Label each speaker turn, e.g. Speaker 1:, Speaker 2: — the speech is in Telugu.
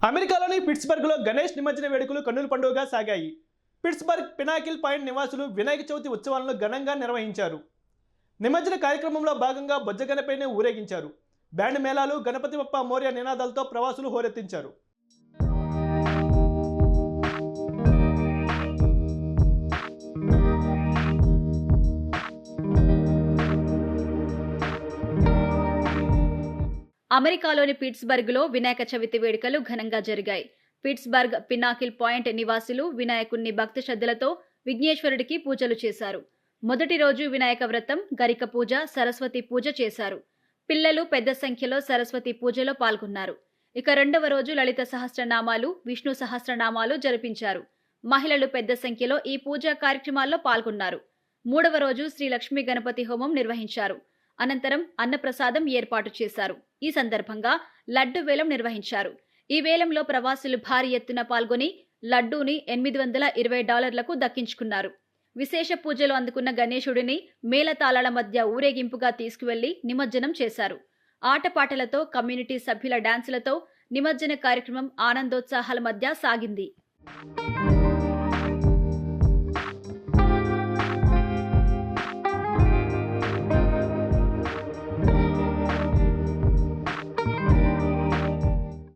Speaker 1: అమెరికాలోని పిట్స్బర్గ్లో గణేష్ నిమజ్జన వేడుకలు కన్నుల పండుగగా సాగాయి. పిట్స్బర్గ్ పినాకిల్ పాయింట్ నివాసులు వినాయక చవితి ఉత్సవాలను ఘనంగా నిర్వహించారు. నిమజ్జన కార్యక్రమంలో భాగంగా బొజ్జ గణపతిని ఊరేగించారు. బ్యాండ్ మేళాలు, గణపతి బప్ప మోర్య నినాదాలతో ప్రవాసులు హోరెత్తించారు.
Speaker 2: అమెరికాలోని పిట్స్బర్గ్లో వినాయక చవితి వేడుకలు ఘనంగా జరిగాయి. పిట్స్బర్గ్ పినాకిల్ పాయింట్ నివాసులు వినాయకుణ్ణి భక్తి శ్రద్ధలతో విఘ్నేశ్వరుడికి పూజలు చేశారు. మొదటి రోజు వినాయక వ్రతం, గరిక పూజ, సరస్వతి పూజ చేశారు. పిల్లలు పెద్ద సంఖ్యలో సరస్వతి పూజలో పాల్గొన్నారు. ఇక రెండవ రోజు లలిత సహస్రనామాలు, విష్ణు సహస్రనామాలు జరిపించారు. మహిళలు పెద్ద సంఖ్యలో ఈ పూజా కార్యక్రమాల్లో పాల్గొన్నారు. మూడవ రోజు శ్రీ లక్ష్మీ గణపతి హోమం నిర్వహించారు. అనంతరం అన్నప్రసాదం ఏర్పాటు చేశారు. ఈ సందర్భంగా లడ్డు వేలం నిర్వహించారు. ఈ వేలంలో ప్రవాసులు భారీ ఎత్తున పాల్గొని లడ్డూని $820లకు దక్కించుకున్నారు. విశేష పూజలు అందుకున్న గణేశుడిని మేళతాళాల మధ్య ఊరేగింపుగా తీసుకువెళ్లి నిమజ్జనం చేశారు. ఆటపాటలతో, కమ్యూనిటీ సభ్యుల డాన్సులతో నిమజ్జన కార్యక్రమం ఆనందోత్సాహాల మధ్య సాగింది.